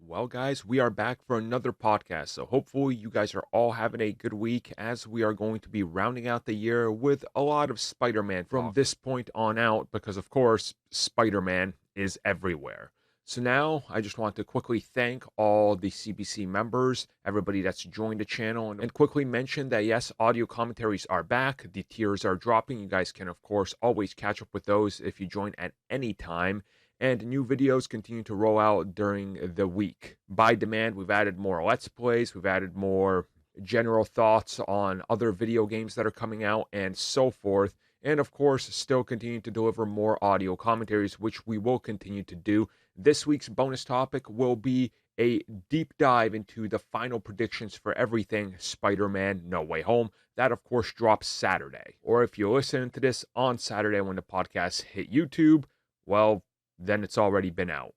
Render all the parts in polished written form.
Well, guys, we are back for another podcast. So, hopefully, you guys are all having a good week as we are going to be rounding out the year with a lot of Spider Man from this point on out, because, of course, Spider Man is everywhere. So, now I just want to quickly thank all the CBC members, everybody that's joined the channel, and quickly mention that yes, audio commentaries are back. The tiers are dropping. You guys can, of course, always catch up with those if you join at any time, and new videos continue to roll out during the week. By demand, we've added more Let's Plays, we've added more general thoughts on other video games that are coming out, and so forth. And of course, still continue to deliver more audio commentaries, which we will continue to do. This week's bonus topic will be a deep dive into the final predictions for everything Spider-Man No Way Home. That, of course, drops Saturday. Or if you're listening to this on Saturday when the podcast hit YouTube, well, then it's already been out.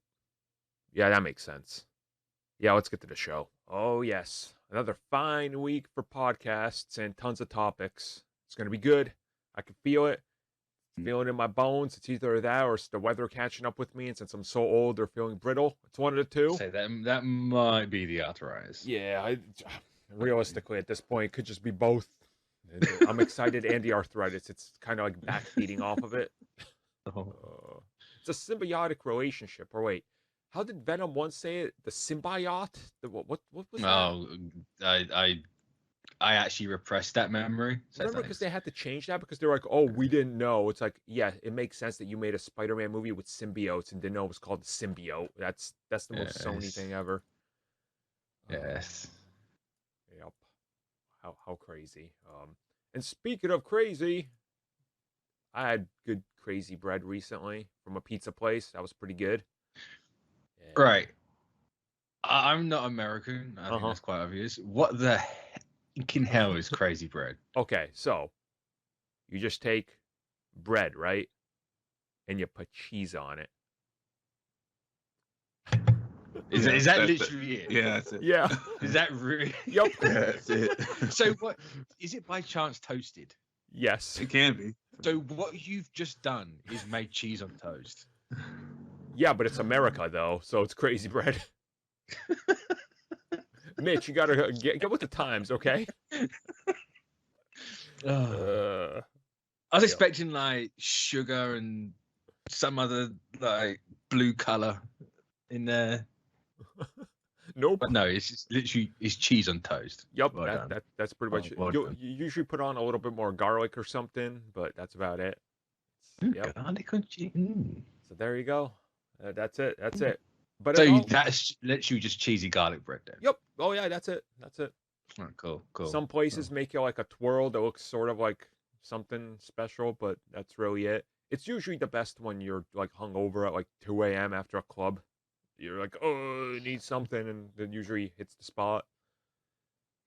Yeah, that makes sense. Yeah, let's get to the show. Oh, yes. Another fine week for podcasts and tons of topics. It's going to be good. I can feel it. Feeling in my bones. It's either that or it's the weather catching up with me. And since I'm so old, they're feeling brittle. It's one of the two. Say that might be the arthritis. Yeah, realistically, at this point, it could just be both. I'm excited and the arthritis. It's kind of like back feeding off of it. It's a symbiotic relationship. Or wait, how did Venom once say it? The symbiote? What was that? Oh, I actually repressed that memory. So remember, because they had to change that because they're like, oh, we didn't know. It's like, yeah, it makes sense that you made a Spider-Man movie with symbiotes and didn't know it was called the symbiote. That's the most Sony thing ever. Yes. Yep. How crazy. And speaking of crazy, I had good crazy bread recently from a pizza place. That was pretty good. Yeah. Right. I'm not American. I think that's quite obvious. What the heck hell is crazy bread? Okay, so you just take bread, right? And you put cheese on it. Is that literally it? Yeah, that's it. Yeah. Is that really? Yep. Yeah, that's it. So what is it by chance toasted? Yes. It can be. So what you've just done is made cheese on toast. Yeah, but it's America though, so it's crazy bread. Mitch, you gotta get with the times, okay? I was expecting like sugar and some other like blue color in there. Nope. But no, it's just literally cheese on toast. Yep, that's pretty much it. Well You usually put on a little bit more garlic or something, but that's about it. Yep. Garlic on cheese. So there you go. That's it. That's it. But so that's literally just cheesy garlic bread then. Yep. Oh yeah, that's it. That's it. Oh, cool. Some places make you like a twirl that looks sort of like something special, but that's really it. It's usually the best when you're like hungover at like 2 a.m. after a club. You're like, oh, I need something, and then usually hits the spot.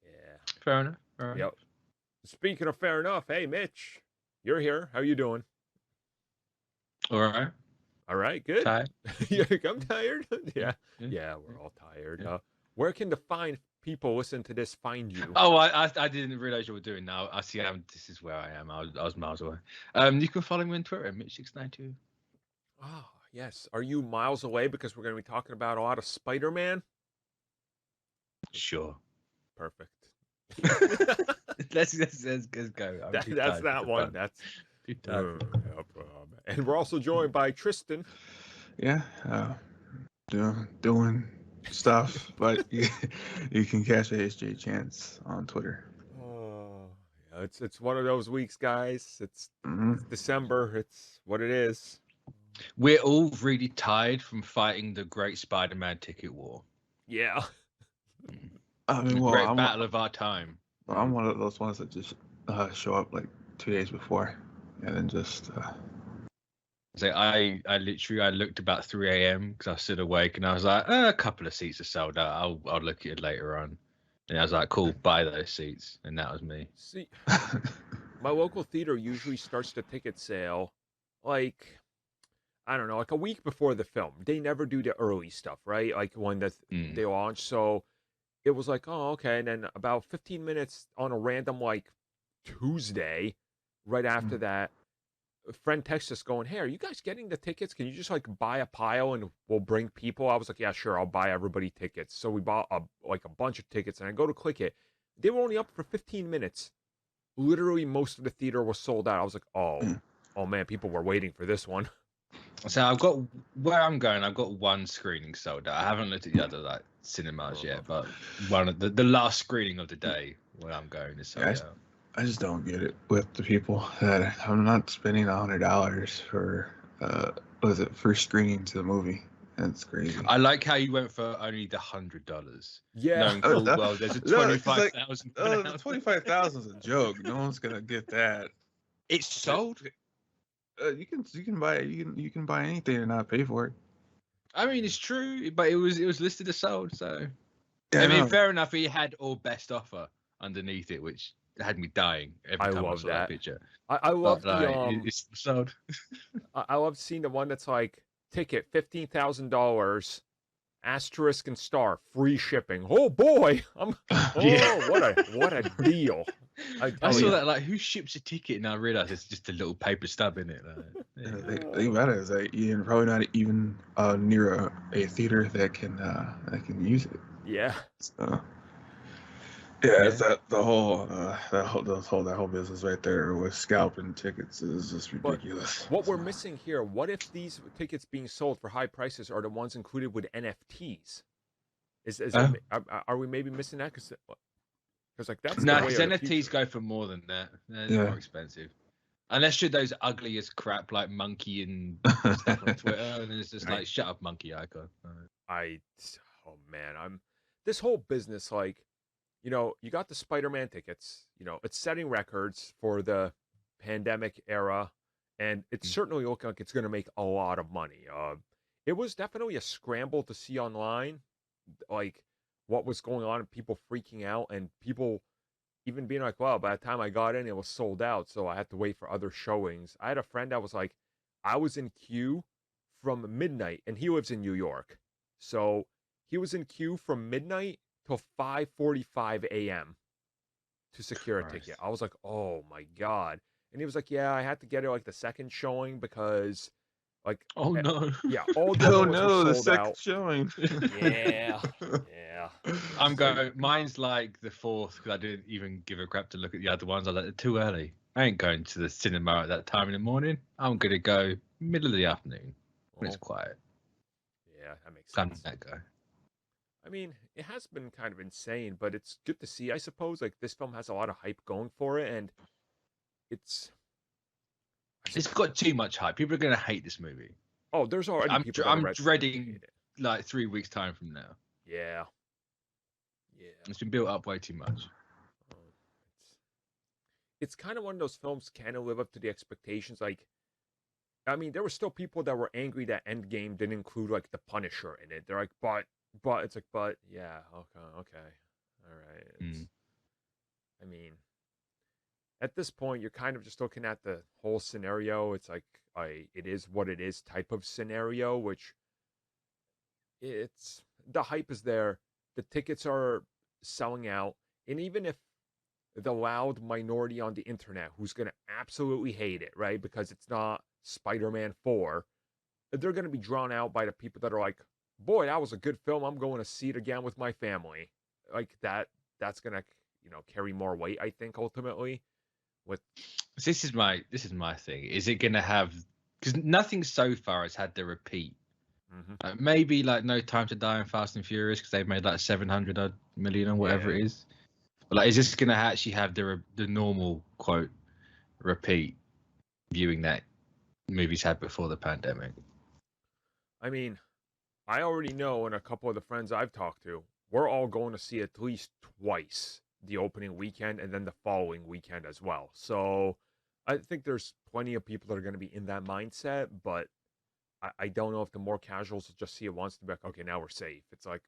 Yeah. Fair enough. Yep. Speaking of fair enough, hey Mitch, you're here. How you doing? All right. All right, good. Tired? Yeah, I'm tired. Yeah, we're all tired. Yeah. Where can the fine people listen to this find you? Oh, I didn't realize you were doing now. I see. This is where I am. I was miles away. You can follow me on Twitter at Mitch692. Oh, yes. Are you miles away because we're going to be talking about a lot of Spider-Man? Sure. Perfect. let's go. That's that one. That's and we're also joined by Tristan. Yeah, doing stuff, but you can catch a HJ Chance on Twitter. Oh, yeah, it's one of those weeks, guys. It's December. It's what it is. We're all really tired from fighting the Great Spider-Man Ticket War. Yeah. I mean, the great battle of our time. I'm one of those ones that just show up like 2 days before, and then just. So I looked about 3 a.m. because I was still awake, and I was like, a couple of seats are sold out. I'll look at it later on. And I was like, cool, buy those seats, and that was me. See, my local theater usually starts the ticket sale, like, I don't know, like a week before the film. They never do the early stuff, right? Like when they launch. So it was like, oh, okay. And then about 15 minutes on a random like Tuesday, right after that, a friend texts us going, "Hey, are you guys getting the tickets? Can you just like buy a pile and we'll bring people?" I was like, "Yeah, sure, I'll buy everybody tickets." So we bought a bunch of tickets, and I go to click it. They were only up for 15 minutes. Literally, most of the theater was sold out. I was like, oh man, people were waiting for this one. So I've got where I'm going. I've got one screening sold out. I haven't looked at the other like cinemas yet, but one of the last screening of the day where I'm going is sold out. I just don't get it with the people that I'm not spending $100 for first screening to the movie. That's crazy. I like how you went for only the $100. Yeah. Knowing full well there's a 25,000. The 25,000 is a joke. No one's gonna get that. It's sold. You can buy anything and not pay for it. I mean, it's true, but it was listed as sold. So Yeah, I mean, fair enough. He had all best offer underneath it, which had me dying every time I saw that picture. I love it's sold. I love seeing the one that's like ticket $15,000 asterisk and star free shipping. Oh boy, what a deal! I saw that like who ships a ticket, and I realized it's just a little paper stub in it. The thing about it is that you're probably not even near a theater that can use it. Yeah. So, it's that whole business right there with scalping tickets is just ridiculous. But what we're missing here, what if these tickets being sold for high prices are the ones included with NFTs? Are we maybe missing that? Because like that's because NFTs go for more than that. They're more expensive. Unless you're those ugly as crap like Monkey and stuff on Twitter, and it's just like shut up, Monkey icon. Oh man, this whole business like. You know, you got the Spider-Man tickets, you know, it's setting records for the pandemic era, and it's certainly looking like it's going to make a lot of money. It was definitely a scramble to see online, like, what was going on and people freaking out and people even being like, well, by the time I got in, it was sold out, so I had to wait for other showings. I had a friend that was like, I was in queue from midnight, and he lives in New York. So he was in queue from midnight till 5:45 a.m. to secure a ticket. I was like, oh my God. And he was like, yeah, I had to get it like the second showing because like oh no. Yeah, all the second showing. Yeah. I'm going mine's like the fourth because I didn't even give a crap to look at the other ones. I was like, too early. I ain't going to the cinema at that time in the morning. I'm gonna go middle of the afternoon when it's quiet. Yeah, that makes sense. I'm that guy. I mean, it has been kind of insane, but it's good to see, I suppose. Like, this film has a lot of hype going for it, and it's got too much hype. People are going to hate this movie. Oh, there's already people I'm dreading, like, 3 weeks' time from now. Yeah. It's been built up way too much. It's kind of one of those films kind of live up to the expectations. Like, I mean, there were still people that were angry that Endgame didn't include, like, the Punisher in it. They're like, but it's like, yeah, okay, all right. I mean, at this point, you're kind of just looking at the whole scenario. It's like it is what it is type of scenario, which it's the hype is there. The tickets are selling out, and even if the loud minority on the internet who's going to absolutely hate it, right, because it's not Spider-Man 4, they're going to be drawn out by the people that are like, boy, that was a good film. I'm going to see it again with my family. Like that's going to, carry more weight, I think, ultimately. This is my thing. Is it going to have, because nothing so far has had the repeat. Maybe like No Time to Die and Fast and Furious because they've made like 700 million or whatever it is. But like, is this going to actually have the normal quote repeat viewing that movies had before the pandemic? I mean, I already know, and a couple of the friends I've talked to, we're all going to see at least twice the opening weekend and then the following weekend as well. So I think there's plenty of people that are going to be in that mindset, but I don't know if the more casuals will just see it once to be like, okay, now we're safe. It's like,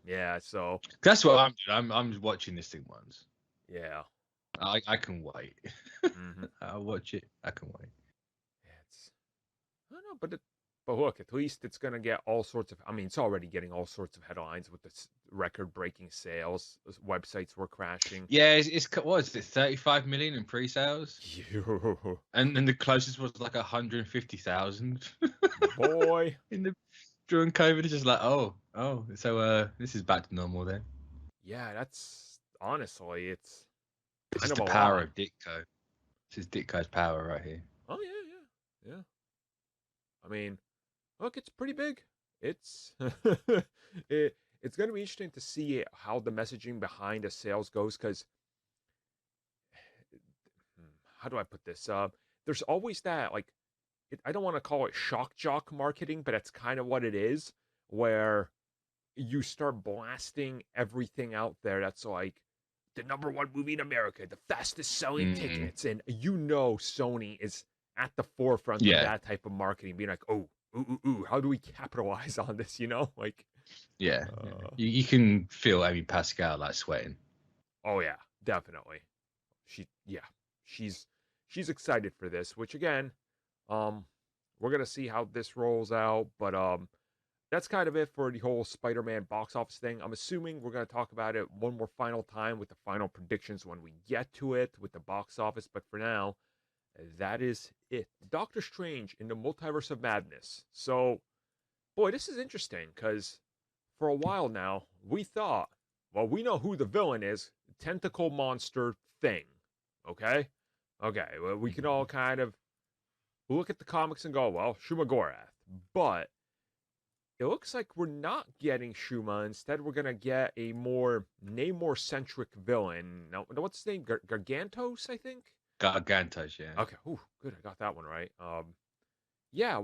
yeah, so. That's what I'm doing. I'm watching this thing once. Yeah. I can wait. I'll watch it. I can wait. I don't know, but But look, at least it's going to get all sorts of, I mean, it's already getting all sorts of headlines with this record-breaking sales. Websites were crashing. Yeah, it's what is it, 35 million in pre-sales? And then the closest was like 150,000. Boy. During COVID, it's just like, so this is back to normal then. Yeah, that's honestly, it's This kind is of the a power lot. of Ditko. This is Ditko's power right here. Oh yeah. I mean, look, it's pretty big. It's it's going to be interesting to see how the messaging behind the sales goes, because how do I put this? There's always that, like, I don't want to call it shock jock marketing, but that's kind of what it is, where you start blasting everything out there that's like the #1 movie in America, the fastest selling tickets, and Sony is at the forefront of that type of marketing, being like, oh, ooh, how do we capitalize on this? Like, you can feel Amy Pascal like sweating. Oh yeah, definitely. She's excited for this, which again, we're gonna see how this rolls out, but that's kind of it for the whole Spider-Man box office thing. I'm assuming we're going to talk about it one more final time with the final predictions when we get to it with the box office. But for now, that is it. Doctor Strange in the Multiverse of Madness. So, boy, this is interesting because for a while now, we thought, well, we know who the villain is, tentacle monster thing. Okay? Okay, well, we can all kind of look at the comics and go, well, Shumagorath. But it looks like we're not getting Shuma. Instead, we're going to get a more Namor-centric villain. Now, what's his name? Gargantos, I think? Gargantos, yeah. Okay. Ooh, good. I got that one right. Yeah.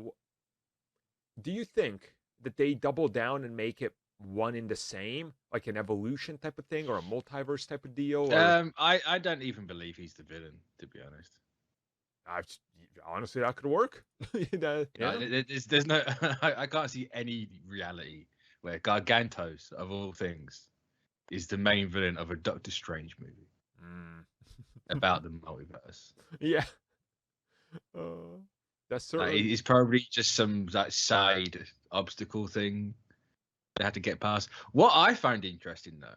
Do you think that they double down and make it one in the same, like an evolution type of thing or a multiverse type of deal? Or... I don't even believe he's the villain, to be honest. Honestly, that could work. There's no, I can't see any reality where Gargantos, of all things, is the main villain of a Doctor Strange movie about the multiverse. Yeah, that's certainly. It's probably just some side obstacle thing they had to get past. What I find interesting though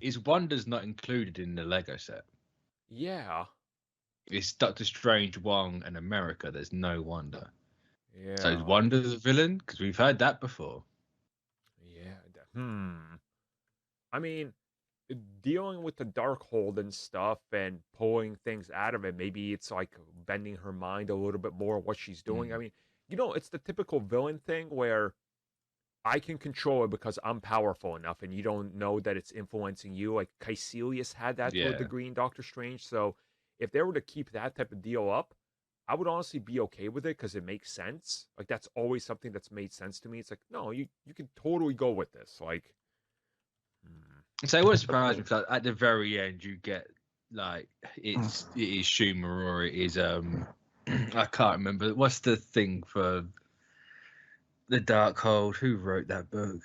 is Wanda's not included in the Lego set. Yeah. It's Doctor Strange, Wong, and America. There's no Wanda. Yeah. So is Wanda the villain? Because we've heard that before. Yeah. I mean, dealing with the Darkhold and stuff and pulling things out of it, maybe it's like bending her mind a little bit more what she's doing. I mean, it's the typical villain thing where I can control it because I'm powerful enough and you don't know that it's influencing you. Like Caecilius had that to a degree in Doctor Strange. So if they were to keep that type of deal up, I would honestly be okay with it because it makes sense. Like, that's always something that's made sense to me. It's like, no, you can totally go with this. Like, so it wouldn't surprise me because at the very end you get like it is Schumer or it is I can't remember what's the thing for the Darkhold. Who wrote that book?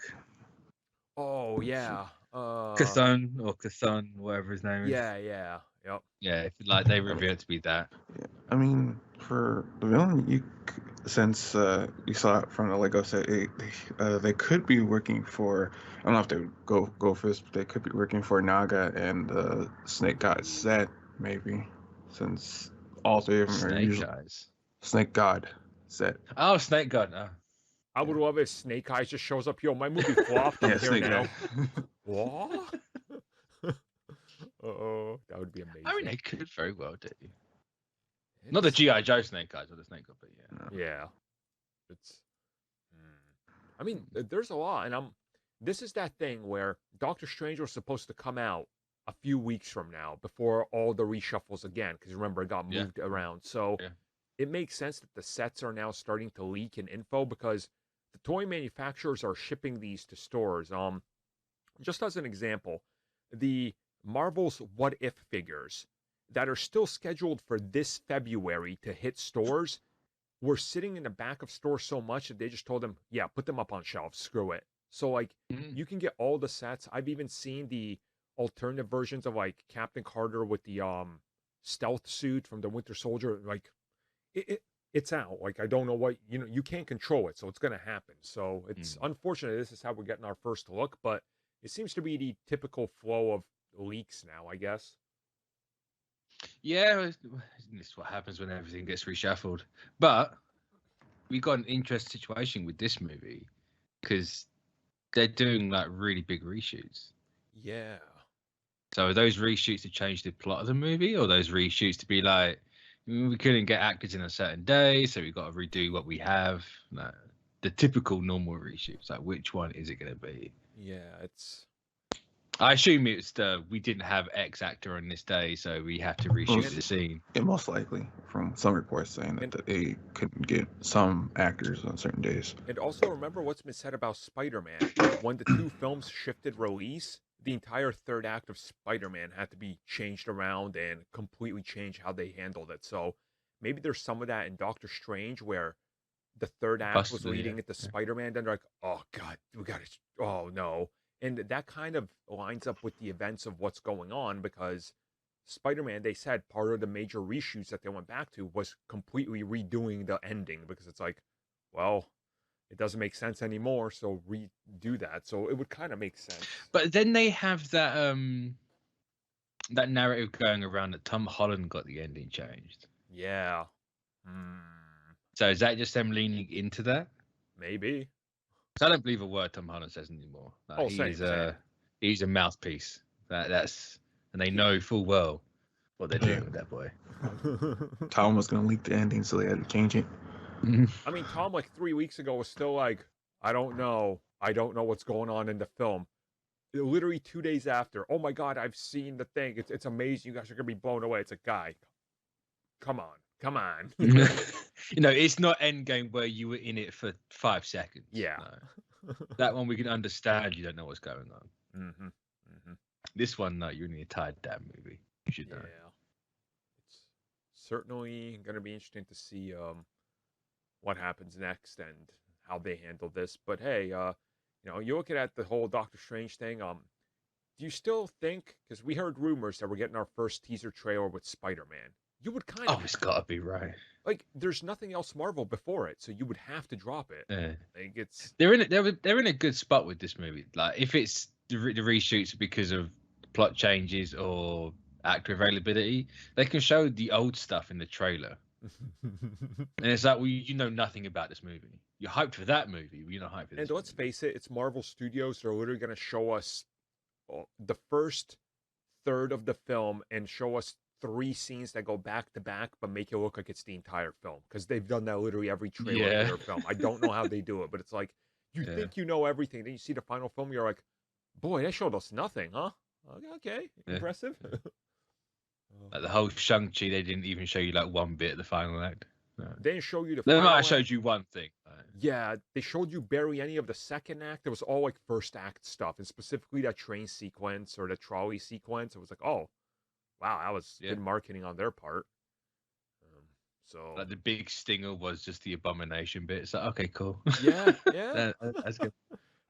Oh yeah, Cthulhu, whatever his name is. Yeah. Yep. Yeah, like they reveal it to be that. Yeah. I mean, for the villain, since you saw it from the Lego set, they could be working for. I don't know if they would go for this, but they could be working for Naga and the Snake God set, maybe, since all three of them are usually Snake God set. Oh, Snake God. Oh. I would love if Snake Eyes just shows up. Yo, my movie flopped. I'm here now. What? That would be amazing. I mean, they could very well do. Not the G.I. Joe Snake Eyes or the Snake God, but yeah. Yeah. It's. I mean, there's a lot, and this is that thing where Doctor Strange was supposed to come out a few weeks from now before all the reshuffles again, because remember, it got moved around. So it makes sense that the sets are now starting to leak in info because the toy manufacturers are shipping these to stores. Just as an example, the Marvel's What If figures that are still scheduled for this February to hit stores were sitting in the back of stores so much that they just told them, yeah, put them up on shelves, screw it. So like you can get all the sets. I've even seen the alternative versions of like Captain Carter with the stealth suit from the Winter Soldier. Like it's out. Like, I don't know what, you can't control it, so it's going to happen. So it's unfortunate this is how we're getting our first look, but it seems to be the typical flow of leaks now, I guess. Yeah, this is what happens when everything gets reshuffled. But we got an interesting situation with this movie because they're doing like really big reshoots. Yeah. So are those reshoots to change the plot of the movie, or those reshoots to be like, we couldn't get actors in a certain day, so we got to redo what we have? No, the typical normal reshoots. Like, which one is it going to be? Yeah, it's. I assume it's we didn't have X actor on this day, so we have to reshoot the scene. Yeah, most likely, from some reports saying that they couldn't get some actors on certain days. And also remember what's been said about Spider-Man. When the two films shifted release, the entire third act of Spider-Man had to be changed around and completely change how they handled it. So maybe there's some of that in Doctor Strange where the third act was leading into Spider-Man. Then they're like, oh, God, we got to, oh, no. And that kind of lines up with the events of what's going on because Spider-Man, they said part of the major reshoots that they went back to was completely redoing the ending because it's like, well, it doesn't make sense anymore, so redo that. So it would kind of make sense. But then they have that that narrative going around that Tom Holland got the ending changed. Yeah. So is that just them leaning into that? Maybe. I don't believe a word Tom Holland says anymore. Like, same. He's a mouthpiece. And they know full well what they're doing with that boy. Tom was gonna leak the ending, so they had to change it. I mean, Tom, like 3 weeks ago, was still like, I don't know what's going on in the film. Literally 2 days after, oh my God, I've seen the thing. It's amazing. You guys are gonna be blown away. It's a guy. Come on. It's not Endgame where you were in it for 5 seconds. Yeah. No. That one we can understand. You don't know what's going on. This one, no, you're in the entire damn movie. You should know. Yeah. It's certainly going to be interesting to see what happens next and how they handle this. But hey, you're looking at the whole Doctor Strange thing. Do you still think? Because we heard rumors that we're getting our first teaser trailer with Spider-Man. You would kind of. Oh, it's got to be right. Like, there's nothing else Marvel before it, so you would have to drop it. Yeah. Like, it's. They're in a good spot with this movie. Like, if it's the reshoots because of plot changes or actor availability, they can show the old stuff in the trailer. And it's like, well, you know nothing about this movie. You're hyped for that movie, but you're not hyped for this. And let's face it, it's Marvel Studios. They're literally going to show us the first third of the film and show us 3 scenes that go back to back, but make it look like it's the entire film. Because they've done that literally every trailer of their film. I don't know how they do it, but it's like, you think you know everything. Then you see the final film, you're like, boy, they showed us nothing, huh? Okay, impressive. Like the whole Shang-Chi, they didn't even show you like one bit of the final act. No. They didn't show you the final final act. act. Showed you one thing. Yeah, they showed you barely any of the second act. It was all like first act stuff, and specifically that train sequence or the trolley sequence. It was like, oh, wow, that was good marketing on their part. So like the big stinger was just the abomination bit. So okay, cool. Yeah. That's good.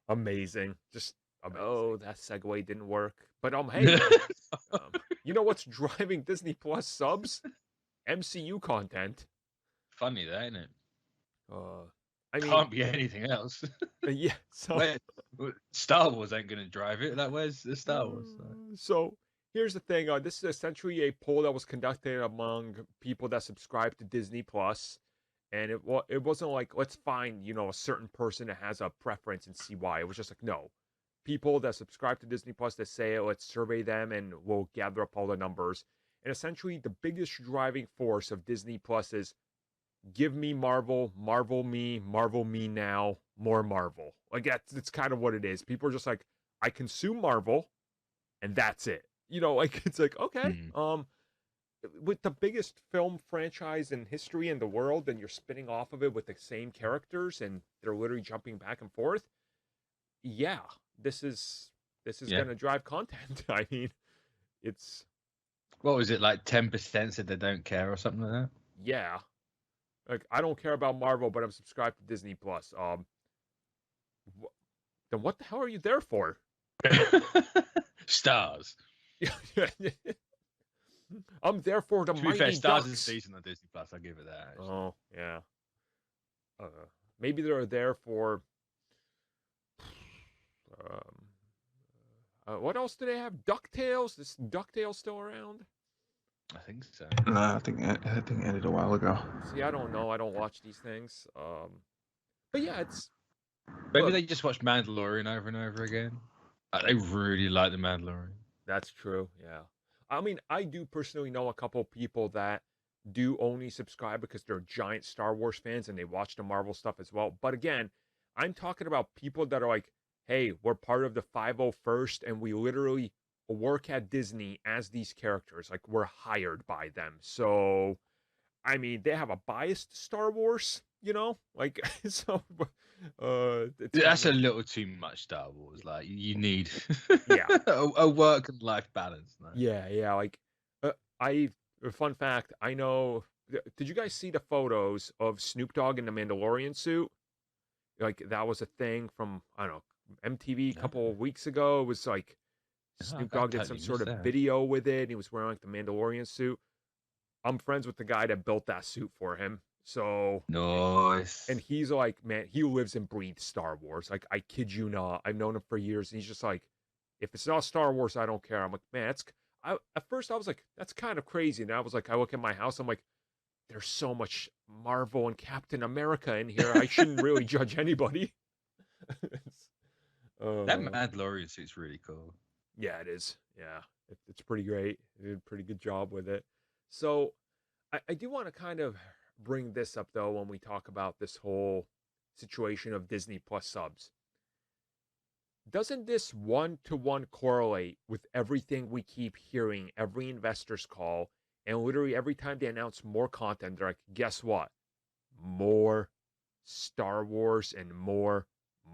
Amazing. Just oh, that segue didn't work. But hey, you know what's driving Disney Plus subs? MCU content. Funny that, isn't it? I mean, can't be anything else. Yeah. So Star Wars ain't gonna drive it. Like, where's the Star Wars? So here's the thing. This is essentially a poll that was conducted among people that subscribe to Disney Plus, and it wasn't like let's find a certain person that has a preference and see why. It was just like no, people that subscribe to Disney Plus that say let's survey them and we'll gather up all the numbers. And essentially, the biggest driving force of Disney Plus is give me Marvel, Marvel me now, more Marvel. Like that's kind of what it is. People are just like, I consume Marvel, and that's it. Like it's like okay, with the biggest film franchise in history in the world, and you're spinning off of it with the same characters, and they're literally jumping back and forth. Yeah, this is gonna drive content. I mean, it's. What was it like? 10% said they don't care or something like that. Yeah. Like, I don't care about Marvel, but I'm subscribed to Disney Plus. Then what the hell are you there for? Stars. I'm there for the To be fair, mighty start of the ducks. season on Disney Plus. I'll give it that. Actually. Oh yeah. Maybe they're there for. What else do they have? Ducktales. Is Ducktales still around? I think so. No, I think it ended a while ago. See, I don't know. I don't watch these things. But yeah, it's. Maybe Look, they just watch Mandalorian over and over again. They really like the Mandalorian. that's true. Yeah. I mean, I do personally know a couple people that do only subscribe because they're giant Star Wars fans and they watch the Marvel stuff as well. But again, I'm talking about people that are like, hey, we're part of the 501st and we literally work at Disney as these characters. Like, we're hired by them. So, I mean, they have a bias to Star Wars, you know? Like, so, That's a little too much Star Wars. Like you need, Yeah. a work and life balance. No? Yeah. Like, a fun fact, I know, did you guys see the photos of Snoop Dogg in the Mandalorian suit? Like, that was a thing from, I don't know, MTV a couple of weeks ago. It was like, Snoop Dogg did some sort of video with it. And he was wearing like the Mandalorian suit. I'm friends with the guy that built that suit for him. So nice. And he's like, man, he lives and breathes Star Wars. Like, I kid you not. I've known him for years. And he's just like, if it's not Star Wars, I don't care. I'm like, man, at first I was like, that's kind of crazy. And I was like, I look at my house, I'm like, there's so much Marvel and Captain America in here. I shouldn't really judge anybody. That Mandalorian suit's really cool. Yeah, it is. Yeah, it's pretty great. They did a pretty good job with it. So I do want to kind of bring this up, though, when we talk about this whole situation of Disney Plus subs. Doesn't this one-to-one correlate with everything we keep hearing, every investor's call, and literally every time they announce more content, they're like, guess what? More Star Wars and more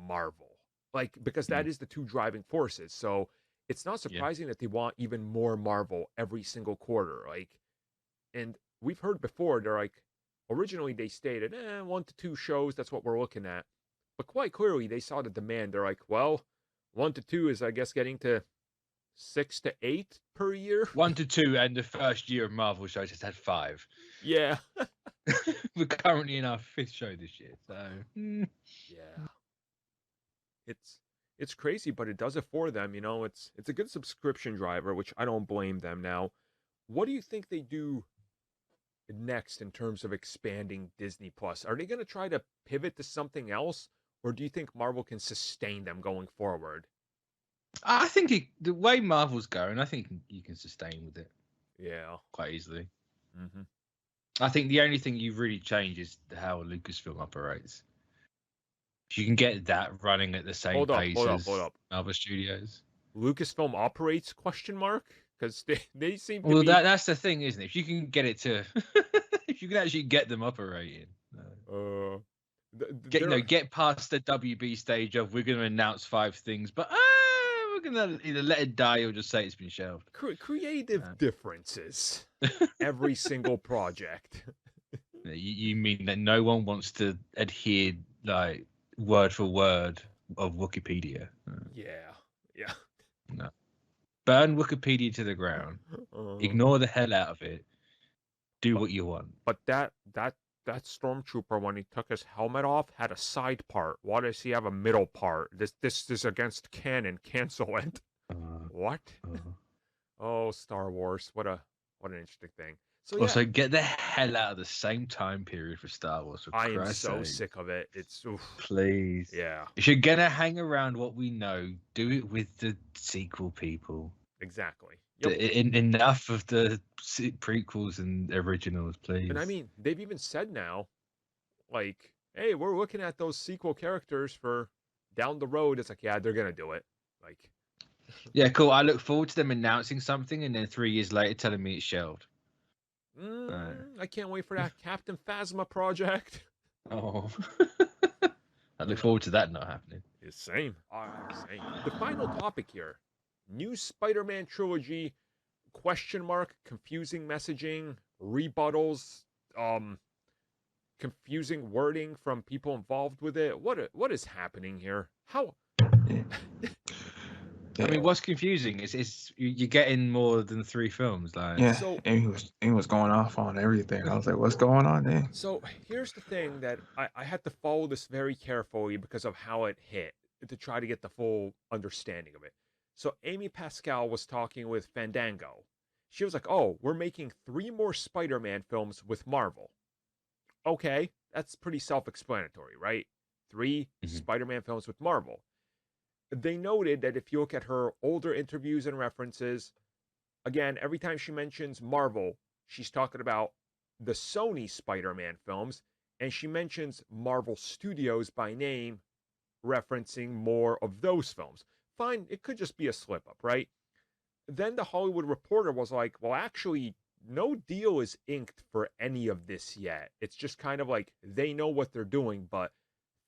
Marvel. Like, because that is the two driving forces. So it's not surprising that they want even more Marvel every single quarter. Like, and we've heard before, they're like, originally they stated, 1 to 2 shows, that's what we're looking at. But quite clearly, they saw the demand. They're like, well, 1 to 2 is, I guess, getting to 6 to 8 per year. 1 to 2, and the first year of Marvel shows has had 5. Yeah. We're currently in our 5th show this year, so yeah. It's crazy, but it does it for them. You know, it's a good subscription driver, which I don't blame them. Now, what do you think they do next in terms of expanding Disney Plus? Are they going to try to pivot to something else, or do you think Marvel can sustain them going forward? I think the way Marvel's going, I think you can sustain with it. Yeah, quite easily. Mm-hmm. I think the only thing you really change is how Lucasfilm operates. If you can get that running at the same pace as Marvel Studios. Lucasfilm operates ? Because they seem to be... that's the thing, isn't it? If you can get it to, if you can actually get them operating, get past the WB stage of we're going to announce 5 things, but we're going to either let it die or just say it's been shelved. Creative differences. Every single project. You mean that no one wants to adhere like word for word of Wikipedia? Yeah. No. Burn Wikipedia to the ground. Ignore the hell out of it. Do what you want. But that stormtrooper, when he took his helmet off, had a side part. Why does he have a middle part? This is against canon. Cancel it. What? Oh, Star Wars. What an interesting thing. So also, get the hell out of the same time period for Star Wars. I am so sick of it. Please. Yeah. If you're gonna hang around what we know, do it with the sequel people. Exactly. Yep. Enough of the prequels and originals, please. And I mean, they've even said now, like, hey, we're looking at those sequel characters for down the road. It's like, yeah, they're gonna do it. Like, yeah, cool. I look forward to them announcing something and then 3 years later telling me it's shelved. I can't wait for that Captain Phasma project. Oh, I look forward to that not happening. Same. Same. The final topic here: new Spider-Man trilogy? ? Confusing messaging, rebuttals, confusing wording from people involved with it. What is happening here? How? I mean, what's confusing is you're getting more than 3 films. Like, Yeah, So and he was going off on everything. I was like, what's going on there? So here's the thing that I had to follow this very carefully because of how it hit to try to get the full understanding of it. So Amy Pascal was talking with Fandango. She was like, "Oh, we're making 3 more Spider-Man films with Marvel." Okay, that's pretty self-explanatory, right? 3 Spider-Man films with Marvel. They noted that if you look at her older interviews and references, again, every time she mentions Marvel, she's talking about the Sony Spider-Man films, and she mentions Marvel Studios by name, referencing more of those films. Fine, it could just be a slip up, right? Then the Hollywood Reporter was like, well, actually, no deal is inked for any of this yet. It's just kind of like they know what they're doing, but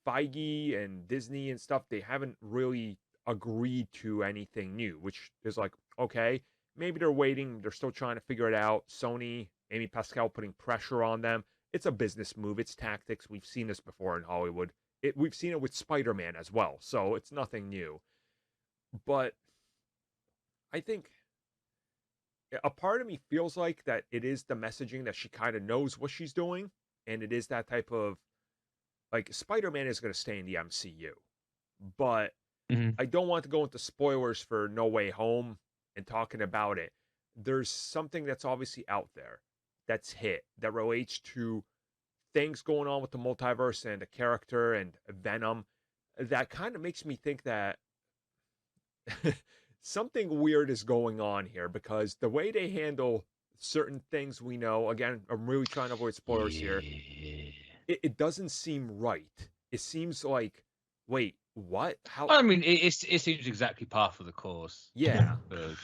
Feige and Disney and stuff, they haven't really agreed to anything new, which is like, okay, maybe they're waiting. They're still trying to figure it out. Sony, Amy Pascal putting pressure on them. It's a business move. It's tactics. We've seen this before in Hollywood. We've seen it with Spider-Man as well, so it's nothing new. But I think a part of me feels like that it is the messaging that she kind of knows what she's doing, and it is that type of, like, Spider-Man is going to stay in the MCU, but I don't want to go into spoilers for No Way Home and talking about it. There's something that's obviously out there that's hit that relates to things going on with the multiverse and the character and Venom that kind of makes me think that something weird is going on here, because the way they handle certain things, we know, again, I'm really trying to avoid spoilers here, it doesn't seem right. It seems like, wait, what? How? I mean, it seems exactly par for the course. Yeah. Cause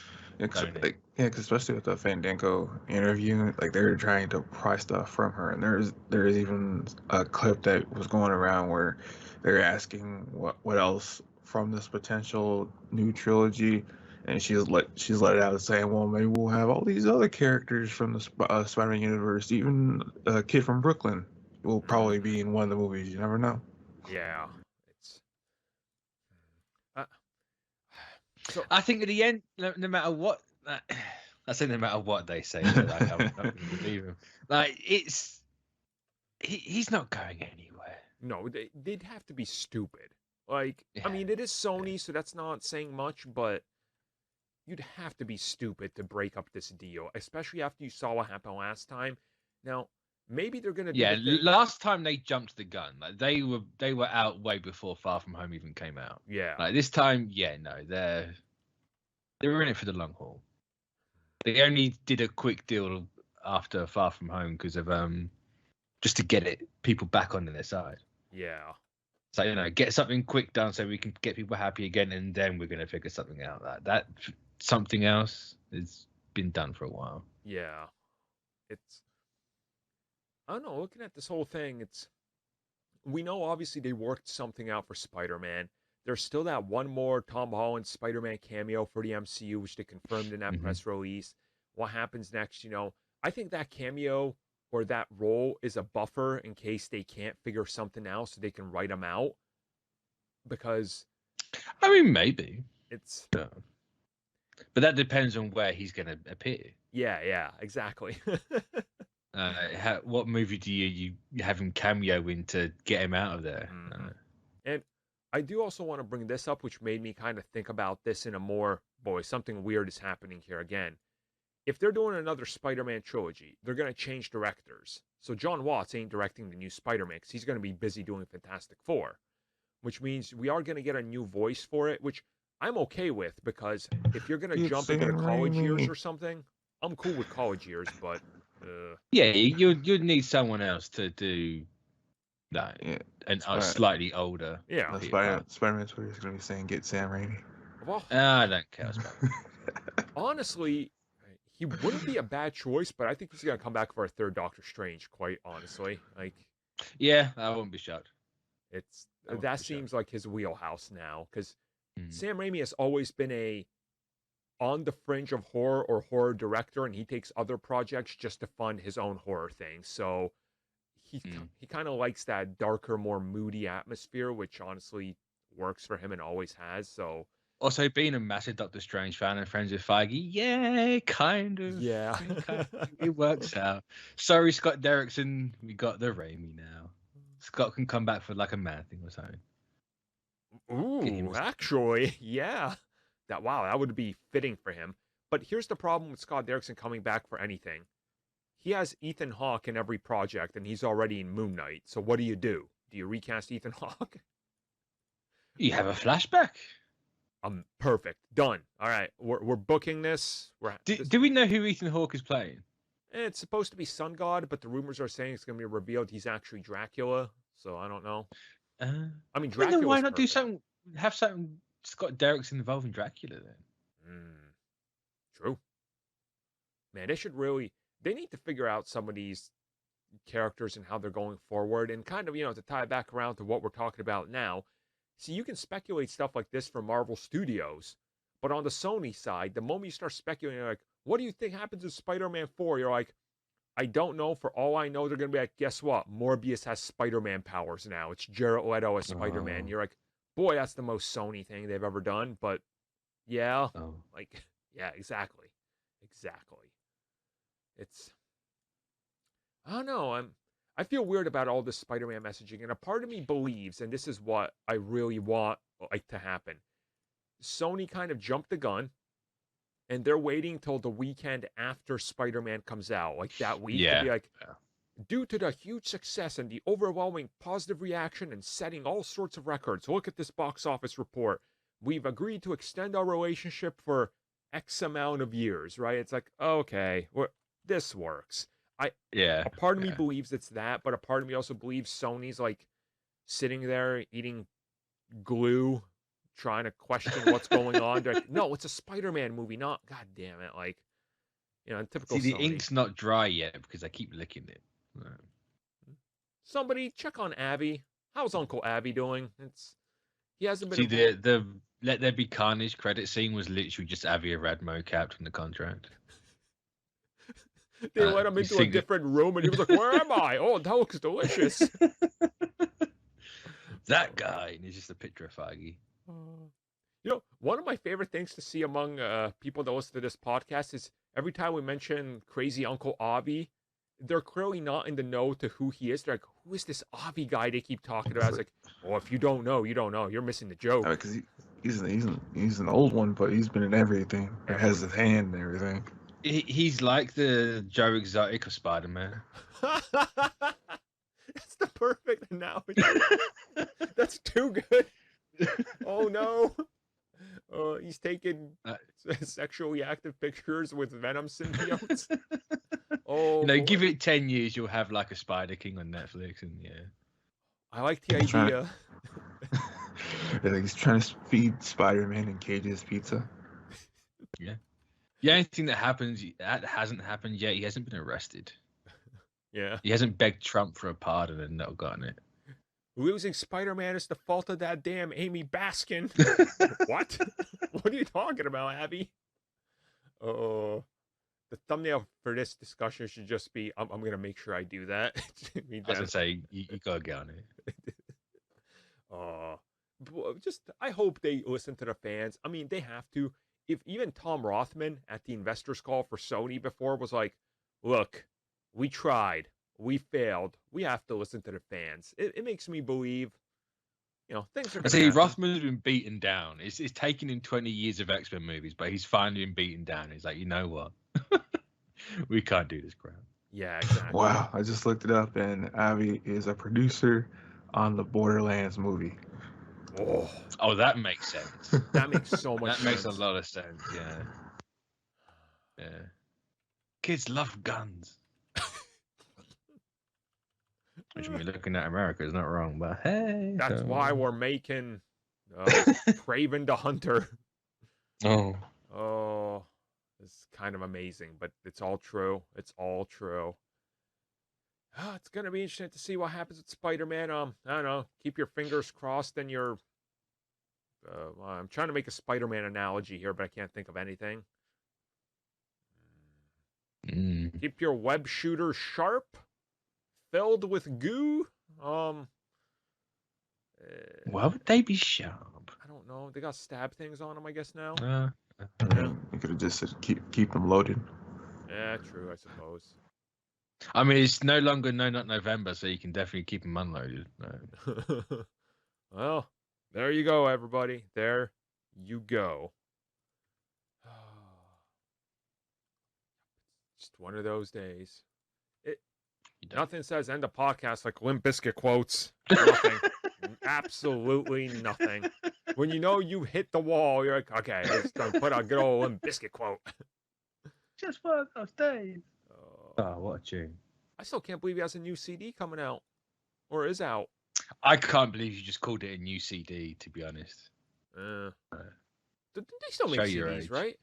especially with the Fandango interview, like they were trying to pry stuff from her, and there's even a clip that was going around where they're asking what else from this potential new trilogy, and she's let it out saying, well, maybe we'll have all these other characters from the Spider-Man universe, even a kid from Brooklyn will probably be in one of the movies. You never know. Yeah. It's. So I think at the end, no matter what, I say no matter what they say, like, I'm not going to believe him. Like, he's not going anywhere. No, they'd have to be stupid. Like, I mean, it is Sony, so that's not saying much, but you'd have to be stupid to break up this deal, especially after you saw what happened last time. Now, maybe they're going to do the thing. Last time they jumped the gun. Like, they were out way before Far From Home even came out. Yeah. Like, this time, they were in it for the long haul. They only did a quick deal after Far From Home because of just to get people back on their side. Yeah. So, get something quick done so we can get people happy again, and then we're going to figure something out. That something else has been done for a while. Yeah. I don't know, looking at this whole thing, we know obviously they worked something out for Spider-Man. There's still that one more Tom Holland Spider-Man cameo for the MCU, which they confirmed in that press release. What happens next, I think that cameo or that role is a buffer in case they can't figure something out so they can write him out. Because, I mean, maybe. It's... Yeah. But that depends on where he's going to appear. Yeah, exactly. What movie do you have him cameo in to get him out of there? And I do also want to bring this up, which made me kind of think about this in a more, something weird is happening here again. If they're doing another Spider-Man trilogy, they're going to change directors. So John Watts ain't directing the new Spider-Man because he's going to be busy doing Fantastic Four, which means we are going to get a new voice for it, which I'm okay with, because if you're going to jump into the college years or something, I'm cool with college years, but... Yeah, you'd need someone else to do that, and slightly older. Yeah. Spider-Man Twitter is going to be saying, get Sam Raimi. Well, I don't care. Honestly, he wouldn't be a bad choice, but I think he's going to come back for a third Doctor Strange, quite honestly. Like, yeah, I wouldn't be shocked. That seems like his wheelhouse now, because Sam Raimi has always been on the fringe of horror or horror director, and he takes other projects just to fund his own horror thing. So he kind of likes that darker, more moody atmosphere, which honestly works for him and always has. So Also, being a massive Doctor Strange fan and friends with Feige, yeah, kind of. Yeah. It works out. Sorry, Scott Derrickson, we got the Raimi now. Scott can come back for like a man thing or something. Ooh, actually, yeah. That would be fitting for him. But here's the problem with Scott Derrickson coming back for anything. He has Ethan Hawke in every project, and he's already in Moon Knight. So what do? Do you recast Ethan Hawke? You have a flashback. Perfect. Done. All right, we're booking this. Do we know who Ethan Hawke is playing? It's supposed to be Sun God, but the rumors are saying it's going to be revealed he's actually Dracula. So I don't know. I mean, Dracula. Then why not do something? Have something Scott Derrickson involved in Dracula then. True. Man, they should really. They need to figure out some of these characters and how they're going forward, and kind of, to tie it back around to what we're talking about now. See, you can speculate stuff like this from Marvel Studios, but on the Sony side, the moment you start speculating, like, what do you think happens in Spider-Man 4? You're like, I don't know. For all I know, they're going to be like, guess what? Morbius has Spider-Man powers now. It's Jared Leto as Spider-Man. You're like, boy, that's the most Sony thing they've ever done. But yeah, yeah, exactly. I don't know. I feel weird about all this Spider-Man messaging, and a part of me believes, and this is what I really want to happen. Sony kind of jumped the gun, and they're waiting till the weekend after Spider-Man comes out, like that week, to be like, due to the huge success and the overwhelming positive reaction and setting all sorts of records, look at this box office report. We've agreed to extend our relationship for X amount of years, right? It's like, okay, this works. A part of me believes it's that, but a part of me also believes Sony's like sitting there eating glue, trying to question what's going on. They're like, no, it's a Spider-Man movie, not, god damn it, like, typical. See, the Sony. ink's not dry yet because I keep licking it. Somebody check on Abby. How's Uncle Abby doing? He hasn't been. See, the Let There Be Carnage credit scene was literally just Avi Arad mocapped in the contract. They let him into a different room, and he was like, "Where am I? Oh, that looks delicious." That guy, and he's just a picture of Feige. One of my favorite things to see among people that listen to this podcast is every time we mention crazy Uncle Avi, they're clearly not in the know to who he is. They're like, "Who is this Avi guy they keep talking about?" It's like, "Oh, if you don't know, you don't know. You're missing the joke." Because he's an old one, but he's been in everything. He has his hand and everything. He's like the Joe Exotic of Spider-Man. That's the perfect analogy. That's too good. Oh no. He's taking sexually active pictures with Venom symbiotes. Give it 10 years, you'll have like a Spider King on Netflix, and I like the idea. He's trying to feed Spider-Man in Cage's pizza. Yeah. The only thing that hasn't happened yet, he hasn't been arrested. Yeah. He hasn't begged Trump for a pardon and not gotten it. Losing Spider-Man is the fault of that damn Amy Baskin. What? What are you talking about, Abby? The thumbnail for this discussion should just be, I'm going to make sure I do that. I was going to say, you got to get on it. I hope they listen to the fans. I mean, they have to. If even Tom Rothman at the investors call for Sony before was like, look, we tried, we failed, we have to listen to the fans. It makes me believe, things are. I see, Rothman's been beaten down. It's taken him 20 years of X-Men movies, but he's finally been beaten down. He's like, you know what? We can't do this crap. Yeah, exactly. Wow, I just looked it up, and Avi is a producer on the Borderlands movie. Oh, that makes sense. That makes so much sense. That makes a lot of sense, yeah. Kids love guns. Which we're looking at America is not wrong, but hey. That's why we're making Kraven the Hunter. Oh, it's kind of amazing, but it's all true. It's all true. It's going to be interesting to see what happens with Spider-Man. I don't know. Keep your fingers crossed and your... I'm trying to make a Spider-Man analogy here, but I can't think of anything. Keep your web shooter sharp, filled with goo. Why would they be sharp? I don't know. They got stab things on them, I guess now. I mean, you could have just said keep them loaded. Yeah, true. I suppose. I mean, it's no longer No Not November, so you can definitely keep them unloaded. Well, there you go, everybody. There you go. Just one of those days. Nothing says end a podcast like Limp Bizkit quotes. Nothing. Absolutely nothing. When you know you hit the wall, you're like, okay, it's time to put a good old Limp Bizkit quote. Just one of those days. Oh, what a tune. I still can't believe he has a new CD coming out. Or is out. I can't believe you just called it a new CD, to be honest. They still make CDs, right?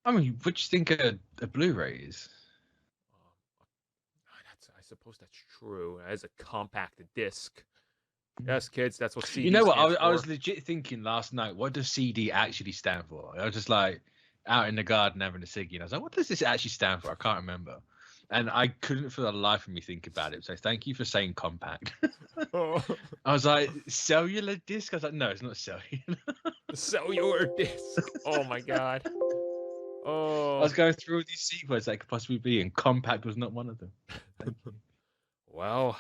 I mean, what do you think a Blu-ray is? I suppose that's true. As a compact disc. Yes, kids, that's what CD. You know what? I was legit thinking last night. What does CD actually stand for? I was just like out in the garden having a ciggy, and I was like, "What does this actually stand for?" I can't remember, and I couldn't for the life of me think about it. So thank you for saying compact. Oh. I was like, cellular disc. I was like, no, it's not cellular. Cellular disc. Oh my god. Oh. I was going through all these sequences that could possibly be, and compact was not one of them. Thank you. Well.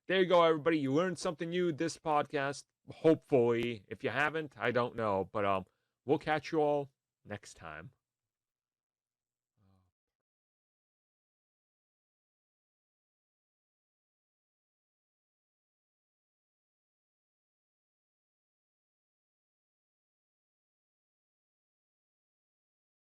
There you go, everybody. You learned something new this podcast. Hopefully. If you haven't, I don't know. But we'll catch you all next time.